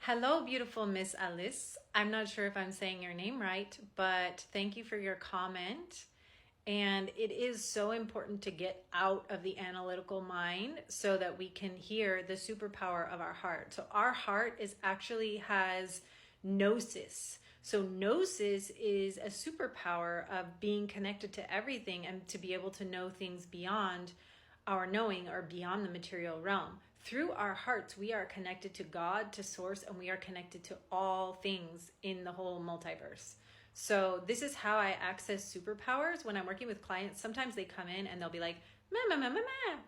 Hello, beautiful Miss Alice. I'm not sure if I'm saying your name right, but thank you for your comment. And it is so important to get out of the analytical mind so that we can hear the superpower of our heart. So our heart has gnosis. So gnosis is a superpower of being connected to everything and to be able to know things beyond our knowing or beyond the material realm. Through our hearts, we are connected to God, to Source, and we are connected to all things in the whole multiverse. So this is how I access superpowers when I'm working with clients. Sometimes they come in and they'll be like, ma, ma, ma, ma, ma, ma,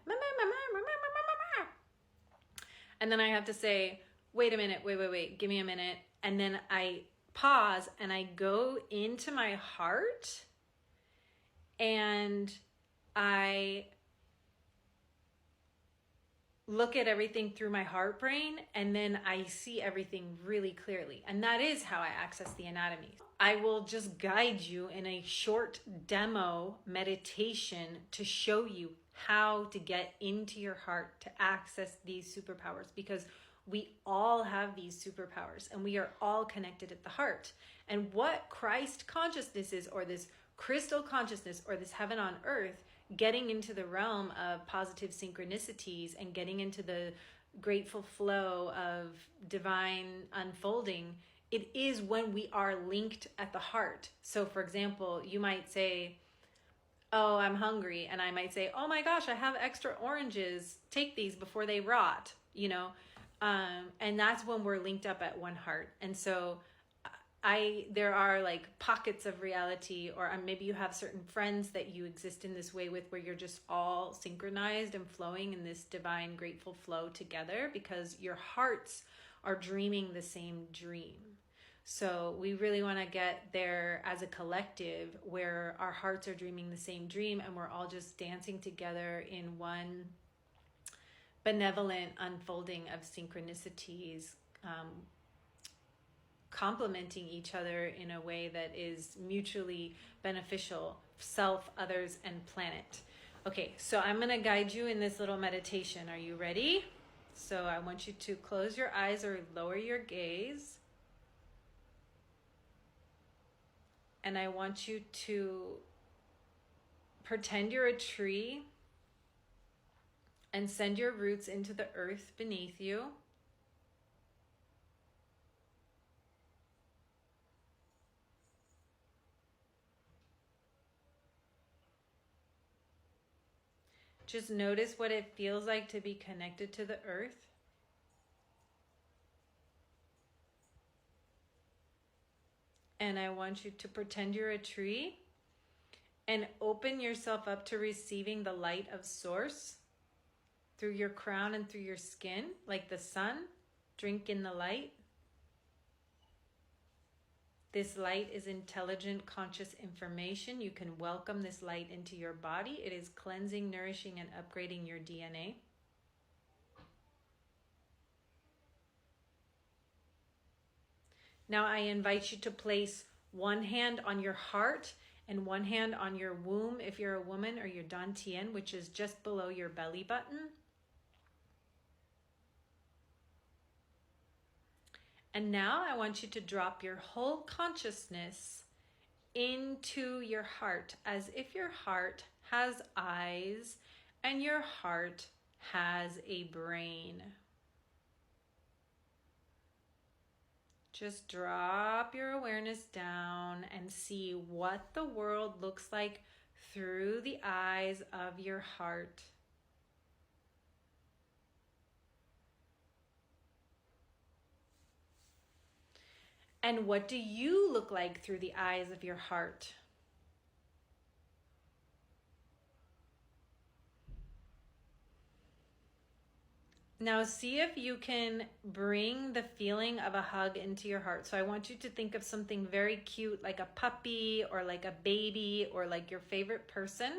ma, ma, ma, ma, ma, ma, ma. And then I have to say, wait a minute, wait, give me a minute. And then I pause and I go into my heart and I look at everything through my heart brain, and then I see everything really clearly. And that is how I access the anatomy. I will just guide you in a short demo meditation to show you how to get into your heart to access these superpowers, because we all have these superpowers and we are all connected at the heart. And what Christ consciousness is, or this crystal consciousness, or this heaven on earth, getting into the realm of positive synchronicities and getting into the grateful flow of divine unfolding, it is when we are linked at the heart. So for example, you might say, oh, I'm hungry. And I might say, oh my gosh, I have extra oranges. Take these before they rot, and that's when we're linked up at one heart. And so there are like pockets of reality, or maybe you have certain friends that you exist in this way with, where you're just all synchronized and flowing in this divine grateful flow together because your hearts are dreaming the same dream. So we really want to get there as a collective where our hearts are dreaming the same dream and we're all just dancing together in one benevolent unfolding of synchronicities, complementing each other in a way that is mutually beneficial, self, others, and planet. Okay, so I'm going to guide you in this little meditation. Are you ready? So I want you to close your eyes or lower your gaze. And I want you to pretend you're a tree and send your roots into the earth beneath you. Just notice what it feels like to be connected to the earth. And I want you to pretend you're a tree and open yourself up to receiving the light of Source through your crown and through your skin, like the sun. Drink in the light. This light is intelligent, conscious information. You can welcome this light into your body. It is cleansing, nourishing, and upgrading your DNA. Now I invite you to place one hand on your heart and one hand on your womb if you're a woman, or your dantian, which is just below your belly button. And now I want you to drop your whole consciousness into your heart, as if your heart has eyes and your heart has a brain. Just drop your awareness down and see what the world looks like through the eyes of your heart. And what do you look like through the eyes of your heart? Now see if you can bring the feeling of a hug into your heart. So I want you to think of something very cute, like a puppy or like a baby or like your favorite person.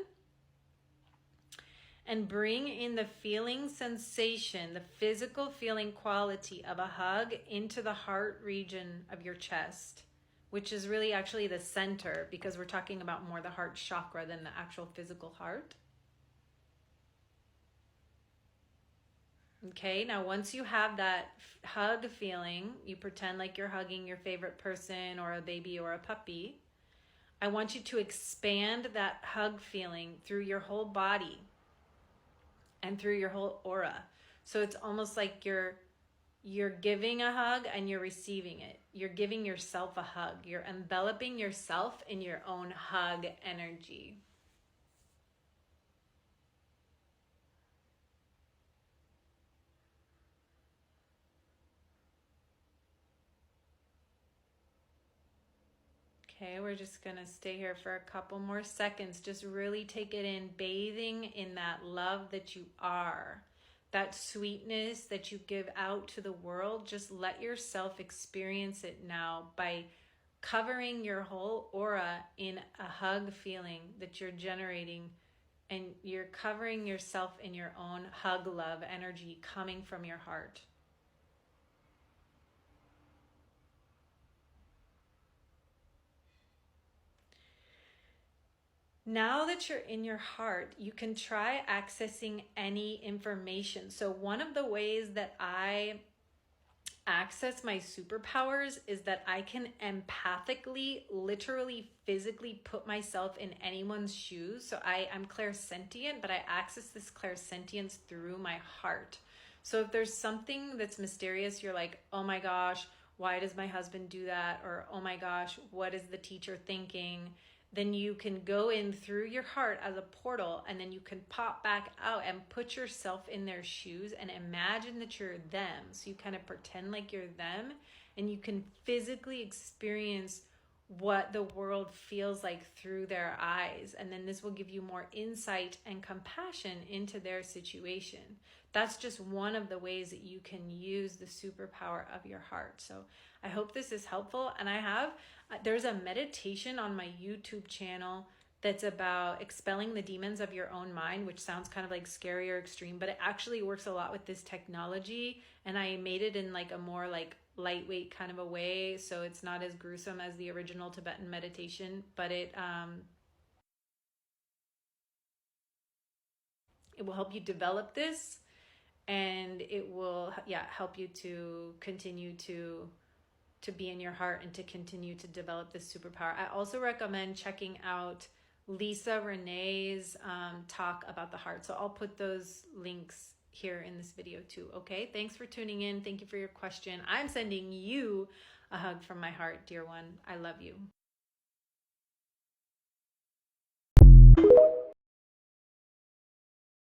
And bring in the feeling sensation, the physical feeling quality of a hug into the heart region of your chest, which is really actually the center, because we're talking about more the heart chakra than the actual physical heart. Okay, now once you have that hug feeling, you pretend like you're hugging your favorite person or a baby or a puppy. I want you to expand that hug feeling through your whole body and through your whole aura. So it's almost like you're giving a hug and you're receiving it. You're giving yourself a hug. You're enveloping yourself in your own hug energy. Okay, we're just gonna stay here for a couple more seconds. Just really take it in, bathing in that love that you are, that sweetness that you give out to the world. Just let yourself experience it now by covering your whole aura in a hug feeling that you're generating, and you're covering yourself in your own hug love energy coming from your heart. Now that you're in your heart, you can try accessing any information. So one of the ways that I access my superpowers is that I can empathically, literally, physically put myself in anyone's shoes. So I'm clairsentient, but I access this clairsentience through my heart. So if there's something that's mysterious, you're like, oh my gosh, why does my husband do that? Or, oh my gosh, what is the teacher thinking? Then you can go in through your heart as a portal, and then you can pop back out and put yourself in their shoes and imagine that you're them. So you kind of pretend like you're them, and you can physically experience what the world feels like through their eyes. And then this will give you more insight and compassion into their situation. That's just one of the ways that you can use the superpower of your heart. So I hope this is helpful. And there's a meditation on my YouTube channel that's about expelling the demons of your own mind, which sounds kind of like scary or extreme, but it actually works a lot with this technology. And I made it in like a more like lightweight kind of a way, so it's not as gruesome as the original Tibetan meditation, but it will help you develop this, and it will help you to continue to be in your heart and to continue to develop this superpower. I also recommend checking out Lisa Renee's talk about the heart. So I'll put those links here in this video too. Okay, thanks for tuning in. Thank you for your question. I'm sending you a hug from my heart, dear one. I love you.